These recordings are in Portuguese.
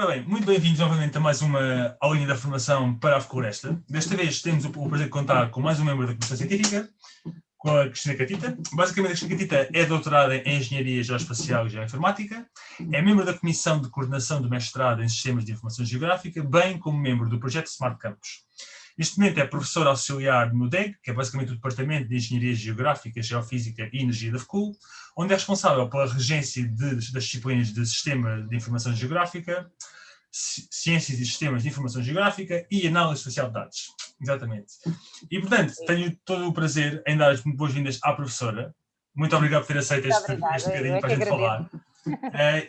Ora bem, muito bem-vindos novamente a mais uma aulinha da formação para a floresta. Desta vez temos o prazer de contar com mais um membro da Comissão Científica, com a Cristina Catita. Basicamente, a Cristina Catita é doutorada em Engenharia Geoespacial e Geoinformática, é membro da Comissão de Coordenação do Mestrado em Sistemas de Informação Geográfica, bem como membro do projeto Smart Campus. Neste momento é professor auxiliar no DEG, que é basicamente o Departamento de Engenharia Geográfica, Geofísica e Energia da FCUL, onde é responsável pela regência das disciplinas de Sistema de Informação Geográfica, Ciências e Sistemas de Informação Geográfica e Análise Espacial de Dados. Exatamente. E, portanto, tenho todo o prazer em dar as muito boas-vindas à professora. Muito obrigado por ter aceito este bocadinho para a gente falar.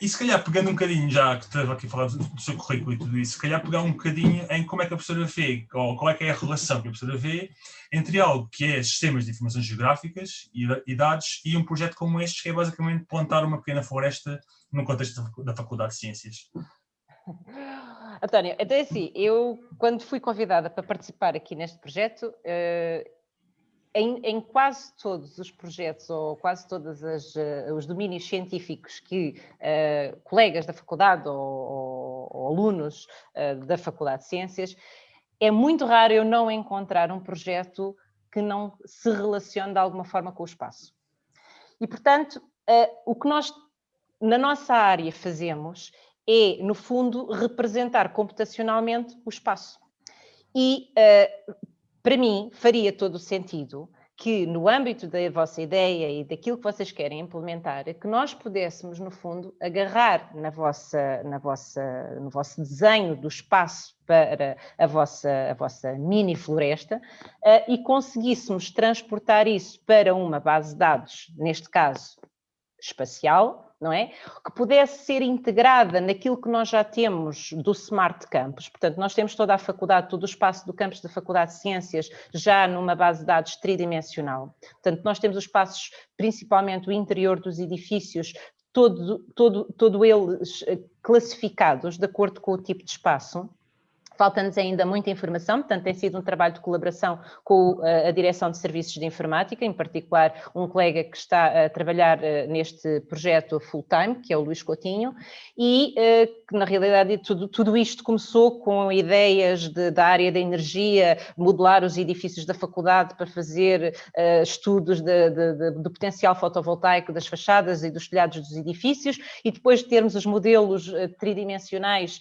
E se calhar, pegando um bocadinho, já que estava aqui a falar do seu currículo e tudo isso, se calhar pegar um bocadinho em como é que a professora vê, ou qual é que é a relação que a professora vê entre algo que é sistemas de informações geográficas e dados e um projeto como este, que é basicamente plantar uma pequena floresta no contexto da Faculdade de Ciências. António, então é assim, eu quando fui convidada para participar aqui neste projeto, em quase todos os projetos ou quase todos os domínios científicos que colegas da faculdade ou alunos da Faculdade de Ciências, é muito raro eu não encontrar um projeto que não se relacione de alguma forma com o espaço. E, portanto, o que nós, na nossa área, fazemos é, no fundo, representar computacionalmente o espaço. E, para mim, faria todo o sentido que, no âmbito da vossa ideia e daquilo que vocês querem implementar, que nós pudéssemos, no fundo, agarrar no vosso desenho do espaço para a vossa mini floresta e conseguíssemos transportar isso para uma base de dados, neste caso, espacial, não é? Que pudesse ser integrada naquilo que nós já temos do Smart Campus. Portanto, nós temos toda a faculdade, todo o espaço do campus da Faculdade de Ciências já numa base de dados tridimensional. Portanto, nós temos os espaços, principalmente o interior dos edifícios, todo eles classificados de acordo com o tipo de espaço. Falta-nos ainda muita informação, portanto tem sido um trabalho de colaboração com a Direção de Serviços de Informática, em particular um colega que está a trabalhar neste projeto full-time, que é o Luís Coutinho, e que na realidade tudo isto começou com ideias da área da energia, modelar os edifícios da faculdade para fazer estudos do potencial fotovoltaico das fachadas e dos telhados dos edifícios, e depois de termos os modelos tridimensionais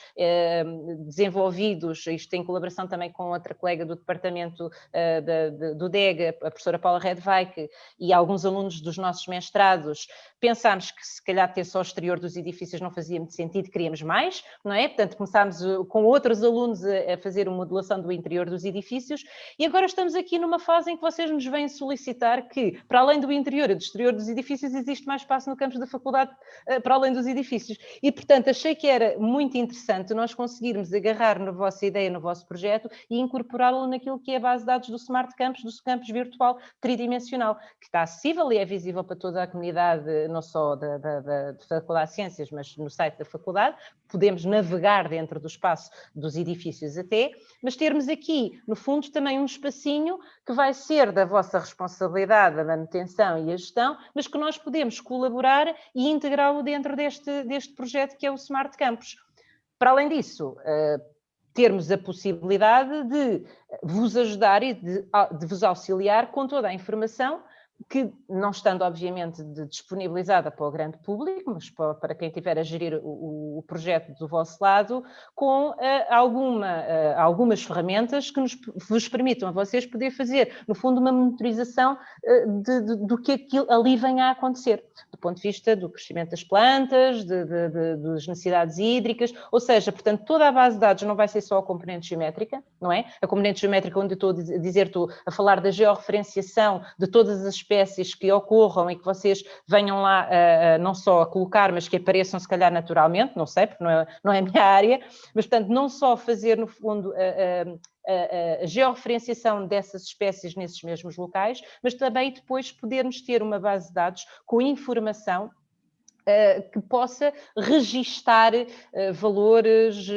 desenvolvidos, isto em colaboração também com outra colega do departamento do DEG, a professora Paula Redweig, e alguns alunos dos nossos mestrados, pensámos que se calhar ter só o exterior dos edifícios não fazia muito sentido, queríamos mais, não é? Portanto, começámos com outros alunos a fazer uma modelação do interior dos edifícios e agora estamos aqui numa fase em que vocês nos vêm solicitar que, para além do interior e do exterior dos edifícios, existe mais espaço no campus da faculdade para além dos edifícios. E, portanto, achei que era muito interessante nós conseguirmos agarrar na vossa ideia, no vosso projeto e incorporá-lo naquilo que é a base de dados do Smart Campus, do campus virtual tridimensional, que está acessível e é visível para toda a comunidade, não só da Faculdade de Ciências, mas no site da faculdade. Podemos navegar dentro do espaço dos edifícios até, mas termos aqui, no fundo, também um espacinho que vai ser da vossa responsabilidade, a manutenção e a gestão, mas que nós podemos colaborar e integrá-lo dentro deste projeto que é o Smart Campus. Para além disso, termos a possibilidade de vos ajudar e de vos auxiliar com toda a informação que, não estando obviamente disponibilizada para o grande público, mas para quem estiver a gerir o projeto do vosso lado, com algumas ferramentas que vos permitam a vocês poder fazer, no fundo, uma monitorização do que ali venha a acontecer, do ponto de vista do crescimento das plantas, das necessidades hídricas, ou seja, portanto, toda a base de dados não vai ser só a componente geométrica, não é? A componente geométrica onde eu estou a falar da georreferenciação de todas as espécies que ocorram e que vocês venham lá não só a colocar, mas que apareçam se calhar naturalmente, não sei, porque não é a minha área, mas portanto não só fazer no fundo a georreferenciação dessas espécies nesses mesmos locais, mas também depois podermos ter uma base de dados com informação que possa registar valores,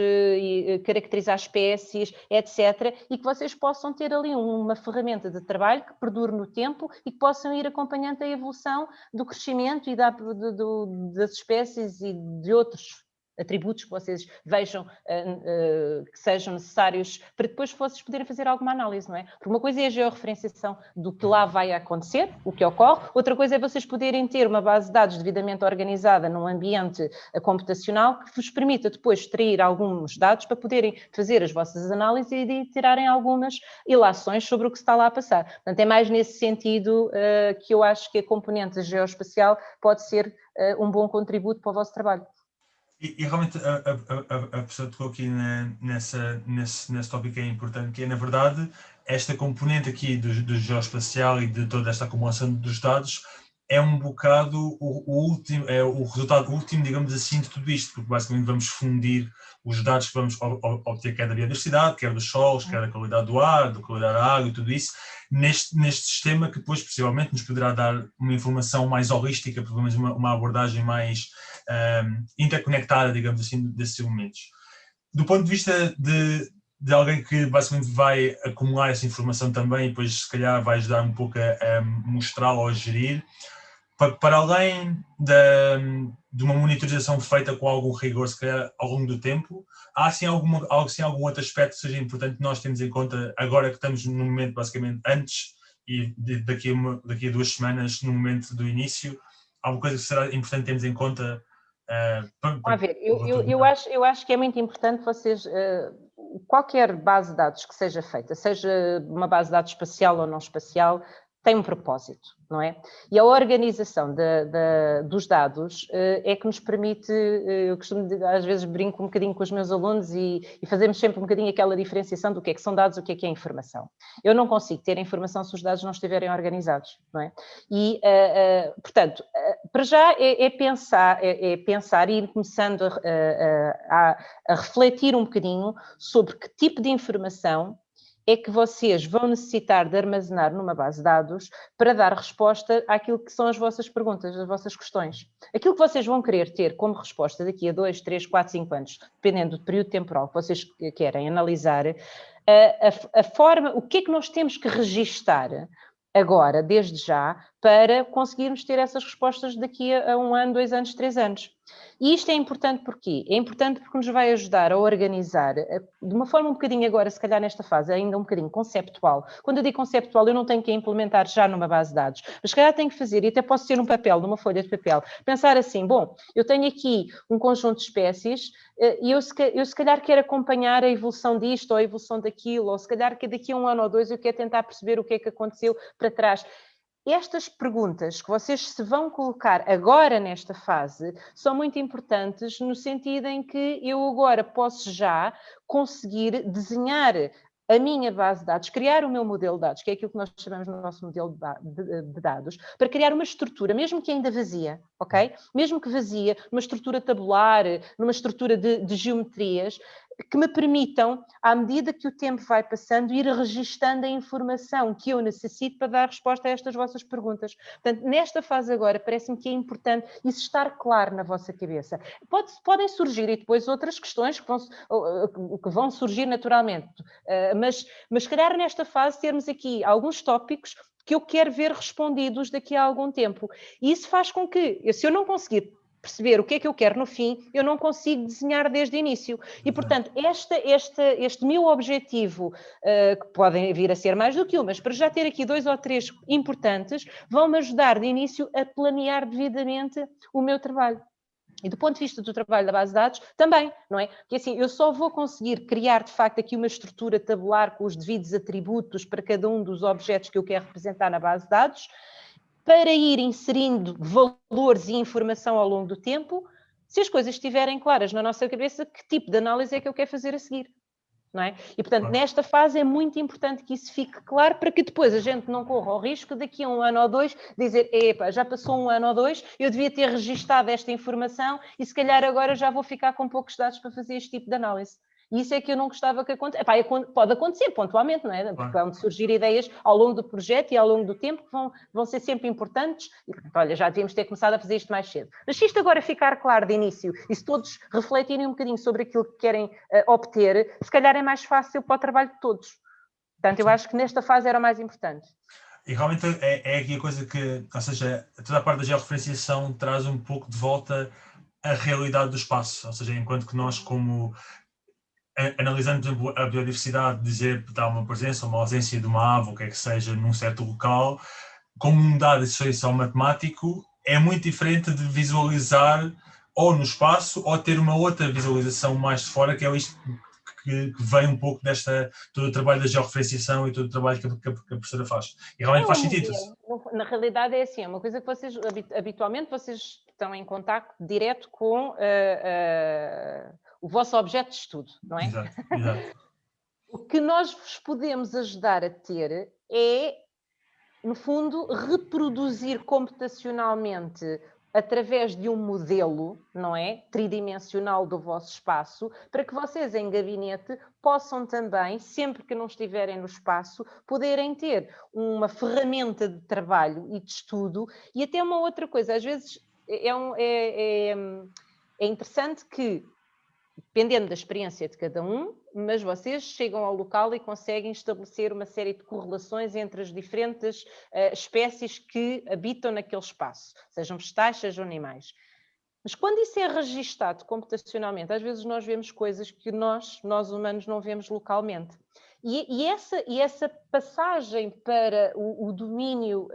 caracterizar espécies, etc. E que vocês possam ter ali uma ferramenta de trabalho que perdure no tempo e que possam ir acompanhando a evolução do crescimento e das espécies e de outros atributos que vocês vejam que sejam necessários para depois vocês poderem fazer alguma análise, não é? Porque uma coisa é a georreferenciação do que lá vai acontecer, o que ocorre, outra coisa é vocês poderem ter uma base de dados devidamente organizada num ambiente computacional que vos permita depois extrair alguns dados para poderem fazer as vossas análises e tirarem algumas ilações sobre o que se está lá a passar. Portanto, é mais nesse sentido que eu acho que a componente geoespacial pode ser um bom contributo para o vosso trabalho. E realmente a pessoa tocou aqui nesse tópico que é importante, que é, na verdade, esta componente aqui do geoespacial e de toda esta acumulação dos dados é um bocado o resultado último, digamos assim, de tudo isto, porque basicamente vamos fundir os dados que vamos obter, quer da biodiversidade, quer dos solos, quer da qualidade do ar, da qualidade da água e tudo isso, neste sistema que depois possivelmente nos poderá dar uma informação mais holística, pelo menos uma abordagem mais interconectada, digamos assim, desses elementos. Do ponto de vista de alguém que basicamente vai acumular essa informação também e depois se calhar vai ajudar um pouco a mostrá-la ou a gerir, para além de uma monitorização feita com algum rigor, se calhar ao longo do tempo, há assim algum outro aspecto que seja importante que nós temos em conta agora que estamos no momento basicamente antes e daqui a 2 semanas, no momento do início, alguma coisa que será importante termos em conta? A ver, eu acho que é muito importante vocês, qualquer base de dados que seja feita, seja uma base de dados espacial ou não espacial, tem um propósito, não é? E a organização dos dados é que nos permite, eu costumo, às vezes brinco um bocadinho com os meus alunos e fazemos sempre um bocadinho aquela diferenciação do que é que são dados, o que é informação. Eu não consigo ter a informação se os dados não estiverem organizados, não é? E, portanto, para já é pensar e ir começando a refletir um bocadinho sobre que tipo de informação é que vocês vão necessitar de armazenar numa base de dados para dar resposta àquilo que são as vossas perguntas, as vossas questões. Aquilo que vocês vão querer ter como resposta daqui a 2, 3, 4, 5 anos, dependendo do período temporal que vocês querem analisar, a forma, o que é que nós temos que registar agora, desde já, para conseguirmos ter essas respostas daqui a 1 ano, 2 anos, 3 anos. E isto é importante porquê? É importante porque nos vai ajudar a organizar, de uma forma um bocadinho agora, se calhar nesta fase, ainda um bocadinho conceptual. Quando eu digo conceptual, eu não tenho que implementar já numa base de dados, mas se calhar tenho que fazer, e até posso ter num papel, numa folha de papel, pensar assim, bom, eu tenho aqui um conjunto de espécies e eu se calhar quero acompanhar a evolução disto ou a evolução daquilo, ou se calhar que daqui a 1 ano ou 2 eu quero tentar perceber o que é que aconteceu para trás. Estas perguntas que vocês se vão colocar agora nesta fase são muito importantes no sentido em que eu agora posso já conseguir desenhar a minha base de dados, criar o meu modelo de dados, que é aquilo que nós chamamos no nosso modelo de dados, para criar uma estrutura, mesmo que ainda vazia, ok? Mesmo que vazia, numa estrutura tabular, numa estrutura de geometrias, que me permitam, à medida que o tempo vai passando, ir registando a informação que eu necessito para dar resposta a estas vossas perguntas. Portanto, nesta fase agora, parece-me que é importante isso estar claro na vossa cabeça. Podem surgir e depois outras questões que vão surgir naturalmente, mas se calhar nesta fase termos aqui alguns tópicos que eu quero ver respondidos daqui a algum tempo. E isso faz com que, se eu não conseguir perceber o que é que eu quero no fim, eu não consigo desenhar desde o início. E, portanto, este meu objetivo, que podem vir a ser mais do que um, mas para já ter aqui 2 ou 3 importantes, vão-me ajudar de início a planear devidamente o meu trabalho. E do ponto de vista do trabalho da base de dados, também, não é? Porque assim, eu só vou conseguir criar, de facto, aqui uma estrutura tabular com os devidos atributos para cada um dos objetos que eu quero representar na base de dados, para ir inserindo valores e informação ao longo do tempo, se as coisas estiverem claras na nossa cabeça, que tipo de análise é que eu quero fazer a seguir, não é? E, portanto, nesta fase é muito importante que isso fique claro para que depois a gente não corra o risco daqui a 1 ano ou 2 dizer, epa, já passou 1 ano ou 2, eu devia ter registado esta informação e se calhar agora já vou ficar com poucos dados para fazer este tipo de análise. E isso é que eu não gostava que acontecesse. Pode acontecer pontualmente, não é? Porque vão surgir ideias ao longo do projeto e ao longo do tempo que vão ser sempre importantes. E, olha, já devíamos ter começado a fazer isto mais cedo. Mas se isto agora ficar claro de início e se todos refletirem um bocadinho sobre aquilo que querem obter, se calhar é mais fácil para o trabalho de todos. Portanto, eu acho que nesta fase era o mais importante. E realmente é aqui a coisa que, ou seja, toda a parte da georreferenciação traz um pouco de volta a realidade do espaço, ou seja, enquanto que nós, como analisando, por exemplo, a biodiversidade, dizer que há uma presença ou uma ausência de uma ave, o que é que seja, num certo local, como um dado de só matemático, é muito diferente de visualizar ou no espaço ou ter uma outra visualização mais de fora, que é isto que vem um pouco todo o trabalho da georreferenciação e todo o trabalho que a professora faz. E realmente faz sentido. Na realidade é assim, é uma coisa que vocês, habitualmente, vocês estão em contacto direto com o vosso objeto de estudo, não é? Exato. O que nós vos podemos ajudar a ter é, no fundo, reproduzir computacionalmente através de um modelo, não é? Tridimensional do vosso espaço, para que vocês em gabinete possam também, sempre que não estiverem no espaço, poderem ter uma ferramenta de trabalho e de estudo. E até uma outra coisa, às vezes é interessante que, dependendo da experiência de cada um, mas vocês chegam ao local e conseguem estabelecer uma série de correlações entre as diferentes espécies que habitam naquele espaço, sejam vegetais, sejam animais. Mas quando isso é registado computacionalmente, às vezes nós vemos coisas que nós humanos não vemos localmente. E essa passagem para o domínio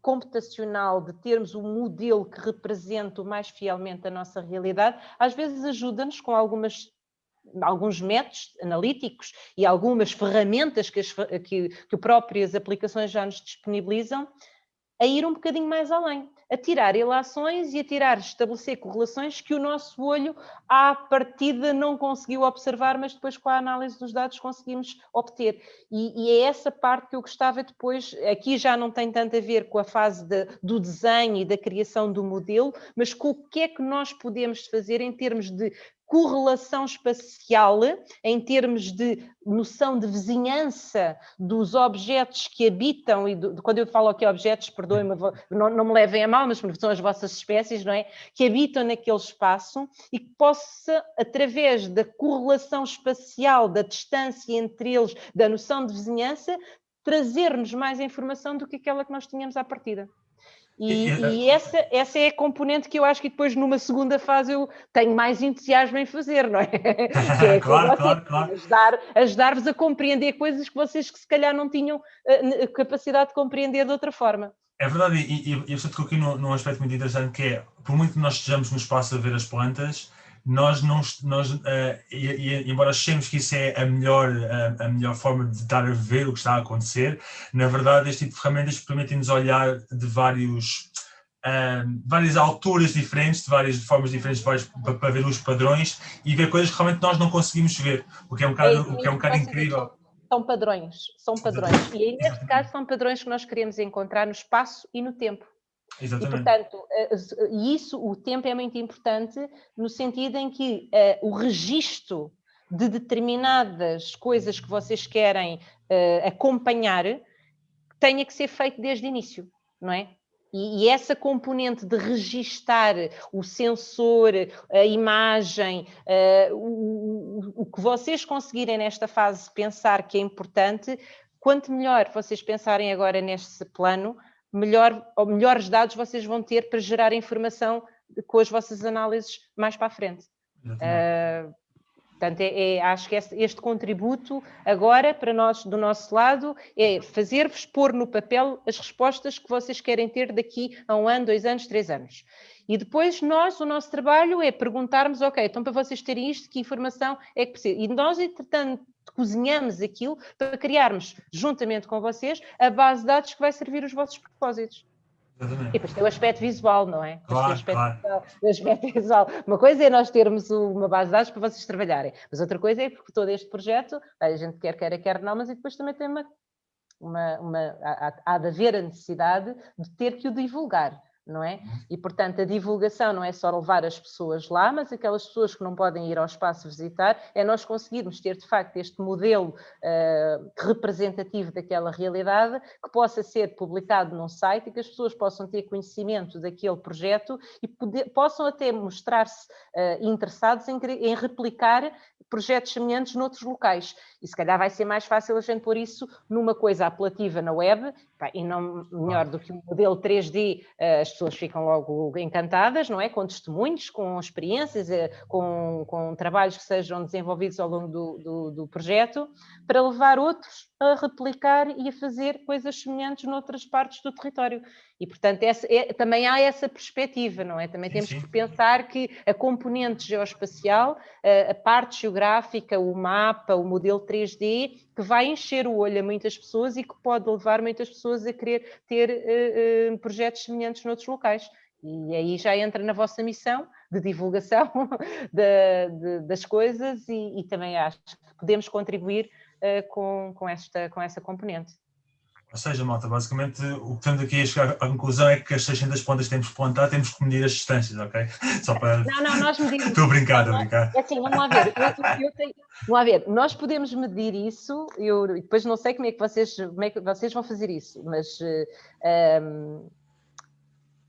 computacional, de termos um modelo que representa mais fielmente a nossa realidade, às vezes ajuda-nos com alguns métodos analíticos e algumas ferramentas que próprias aplicações já nos disponibilizam, a ir um bocadinho mais além, a tirar ilações e estabelecer correlações que o nosso olho, à partida, não conseguiu observar, mas depois com a análise dos dados conseguimos obter. E é essa parte que eu gostava depois, aqui já não tem tanto a ver com a fase do desenho e da criação do modelo, mas com o que é que nós podemos fazer em termos de correlação espacial, em termos de noção de vizinhança dos objetos que habitam, quando eu falo aqui objetos, perdoem-me, não me levem a mal, mas são as vossas espécies, não é? Que habitam naquele espaço e que possa, através da correlação espacial, da distância entre eles, da noção de vizinhança, trazer-nos mais informação do que aquela que nós tínhamos à partida. E essa é a componente que eu acho que depois, numa segunda fase, eu tenho mais entusiasmo em fazer, não é? Que é claro. Ajudar-vos a compreender coisas que vocês que se calhar não tinham capacidade de compreender de outra forma. É verdade, e eu estou aqui num aspecto muito interessante, que é, por muito que nós estejamos no espaço a ver as plantas, embora achemos que isso é a melhor forma de estar a ver o que está a acontecer, na verdade este tipo de ferramentas permitem-nos olhar de várias alturas diferentes, de várias formas diferentes para ver os padrões e ver coisas que realmente nós não conseguimos ver, o que é um bocado incrível. São padrões. E aí, neste caso, são padrões que nós queremos encontrar no espaço e no tempo. Exatamente. E, portanto, o tempo é muito importante no sentido em que o registro de determinadas coisas que vocês querem acompanhar tenha que ser feito desde o início, não é? E essa componente de registar o sensor, a imagem, o que vocês conseguirem nesta fase pensar que é importante, quanto melhor vocês pensarem agora neste plano, melhores dados vocês vão ter para gerar informação com as vossas análises mais para a frente. Portanto, acho que este contributo agora, para nós, do nosso lado, é fazer-vos pôr no papel as respostas que vocês querem ter daqui a 1 ano, 2 anos, 3 anos. E depois o nosso trabalho é perguntarmos, ok, então para vocês terem isto, que informação é que precisa? E nós, entretanto, cozinhamos aquilo para criarmos, juntamente com vocês, a base de dados que vai servir os vossos propósitos. Exatamente. E depois tem o aspecto visual, não é? Claro. O aspecto visual. Uma coisa é nós termos uma base de dados para vocês trabalharem, mas outra coisa é porque todo este projeto, a gente quer não, mas depois também tem há de haver a necessidade de ter que o divulgar, não é? E, portanto, a divulgação não é só levar as pessoas lá, mas aquelas pessoas que não podem ir ao espaço visitar, é nós conseguirmos ter, de facto, este modelo representativo daquela realidade, que possa ser publicado num site e que as pessoas possam ter conhecimento daquele projeto e possam até mostrar-se interessados em replicar projetos semelhantes noutros locais. E se calhar vai ser mais fácil a gente pôr isso numa coisa apelativa na web, e não melhor do que um modelo 3D, as pessoas ficam logo encantadas, não é? Com testemunhos, com experiências, com trabalhos que sejam desenvolvidos ao longo do projeto, para levar outros a replicar e a fazer coisas semelhantes noutras partes do território. E, portanto, também há essa perspectiva, não é? Também temos que pensar que a componente geoespacial, a parte geográfica, o mapa, o modelo 3D, que vai encher o olho a muitas pessoas e que pode levar muitas pessoas a querer ter projetos semelhantes noutros locais. E aí já entra na vossa missão de divulgação das coisas e também acho que podemos contribuir com essa componente. Ou seja, malta, basicamente o que estamos aqui a chegar à conclusão é que as 600 pontas que temos que plantar, temos que medir as distâncias, ok? Só para... Não, nós medimos. Estou a brincar. É assim, vamos lá ver. Vamos lá ver, nós podemos medir isso, eu depois não sei como é que vocês vão fazer isso, mas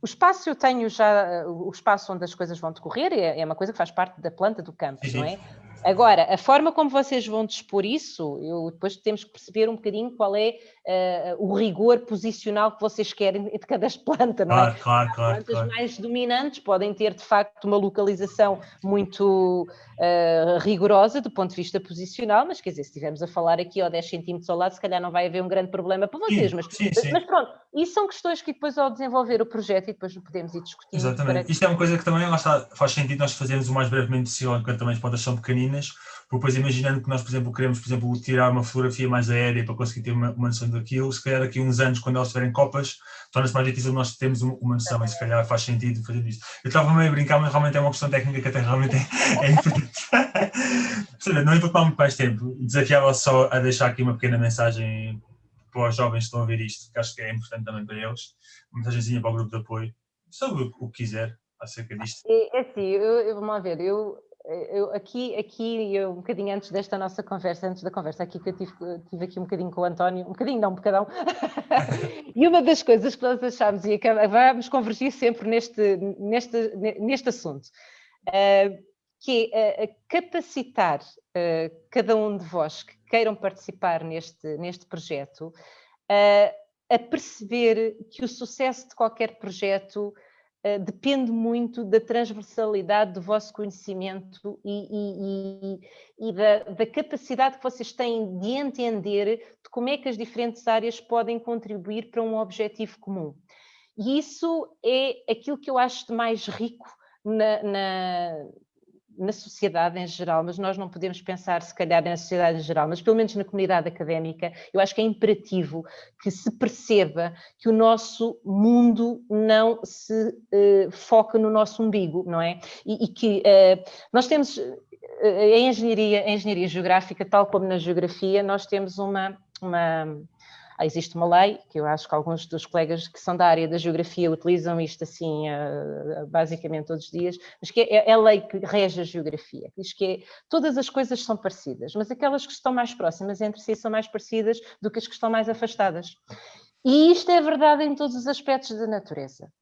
o espaço eu tenho já, o espaço onde as coisas vão decorrer é uma coisa que faz parte da planta do campo, não é? Agora, a forma como vocês vão dispor isso, depois temos que perceber um bocadinho qual é o rigor posicional que vocês querem de cada planta, não é? Claro. As plantas mais dominantes podem ter, de facto, uma localização muito rigorosa do ponto de vista posicional, mas quer dizer, se estivermos a falar aqui ao 10 centímetros ao lado, se calhar não vai haver um grande problema para vocês, mas pronto, isso são questões que depois ao desenvolver o projeto e depois podemos ir discutindo. Exatamente. Isto é uma coisa que também faz sentido nós fazermos o mais brevemente possível, enquanto também as plantas são pequeninas, porque depois imaginando que nós, por exemplo, queremos, tirar uma fotografia mais aérea para conseguir ter uma noção daquilo, se calhar daqui a uns anos, quando elas estiverem copas, torna-se mais difícil nós termos uma noção, e se calhar faz sentido fazer isto. Eu estava meio a brincar, mas realmente é uma questão técnica que até realmente é importante. Não ia tomar muito mais tempo. Desafiava só a deixar aqui uma pequena mensagem para os jovens que estão a ver isto, que acho que é importante também para eles, uma mensagenzinha para o grupo de apoio, sobre o que quiser acerca disto. É assim, vamos lá ver, eu aqui um bocadinho antes desta nossa conversa, antes da conversa aqui que eu tive aqui um bocadinho com o António, um bocadinho não, um bocadão, e uma das coisas que nós achámos, e vamos convergir sempre neste assunto, que é capacitar cada um de vós que queiram participar neste projeto a perceber que o sucesso de qualquer projeto depende muito da transversalidade do vosso conhecimento e da capacidade que vocês têm de entender de como é que as diferentes áreas podem contribuir para um objetivo comum. E isso é aquilo que eu acho de mais rico na sociedade em geral, mas nós não podemos pensar se calhar na sociedade em geral, mas pelo menos na comunidade académica, eu acho que é imperativo que se perceba que o nosso mundo não se foca no nosso umbigo, não é? E que nós temos, a engenharia geográfica, tal como na geografia, nós temos existe uma lei, que eu acho que alguns dos colegas que são da área da geografia utilizam isto assim basicamente todos os dias, mas que é a lei que rege a geografia, que diz que todas as coisas são parecidas, mas aquelas que estão mais próximas entre si são mais parecidas do que as que estão mais afastadas. E isto é verdade em todos os aspectos da natureza.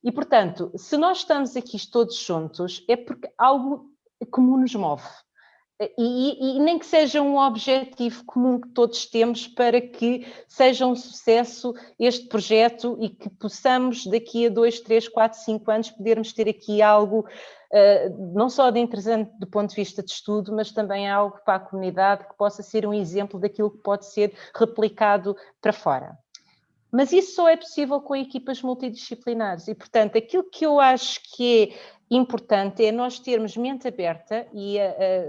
E, portanto, se nós estamos aqui todos juntos, é porque algo comum nos move. E nem que seja um objetivo comum que todos temos para que seja um sucesso este projeto e que possamos daqui a 2, 3, 4, 5 anos podermos ter aqui algo não só de interessante do ponto de vista de estudo, mas também algo para a comunidade que possa ser um exemplo daquilo que pode ser replicado para fora. Mas isso só é possível com equipas multidisciplinares e, portanto, aquilo que eu acho que é importante é nós termos mente aberta e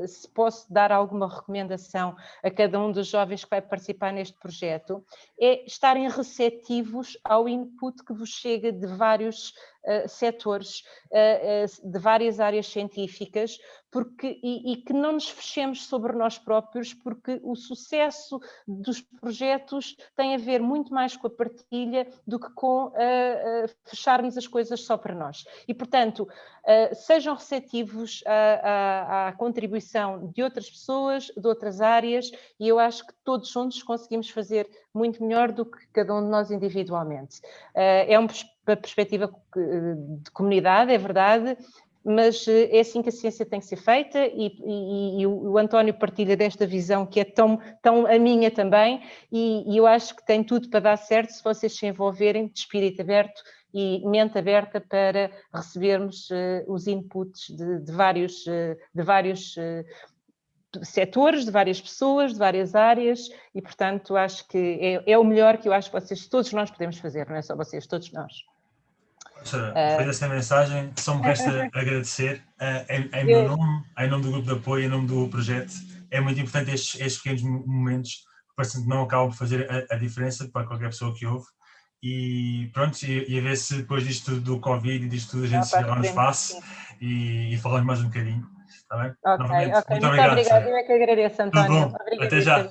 se posso dar alguma recomendação a cada um dos jovens que vai participar neste projeto, é estarem receptivos ao input que vos chega de vários setores, de várias áreas científicas, e que não nos fechemos sobre nós próprios, porque o sucesso dos projetos tem a ver muito mais com a partilha do que com fecharmos as coisas só para nós. E, portanto, sejam receptivos à contribuição de outras pessoas, de outras áreas, e eu acho que todos juntos conseguimos fazer muito melhor do que cada um de nós individualmente. É uma perspectiva de comunidade, é verdade, mas é assim que a ciência tem que ser feita e o António partilha desta visão que é tão a minha também e eu acho que tem tudo para dar certo se vocês se envolverem de espírito aberto e mente aberta para recebermos os inputs de vários setores, de várias pessoas, de várias áreas, e portanto acho que é o melhor que eu acho que todos nós podemos fazer, não é só vocês, todos nós. Depois desta mensagem, só me resta agradecer em meu nome, em nome do grupo de apoio, em nome do projeto. É muito importante estes pequenos momentos, que não acabam por fazer a diferença para qualquer pessoa que ouve. E pronto, e a ver se depois disto do Covid e disto tudo a gente se vê lá no espaço e falamos mais um bocadinho. Está bem? Ok. Novamente, muito Muito obrigado. obrigada. Eu é que agradeço, António. Tudo bom. Até já.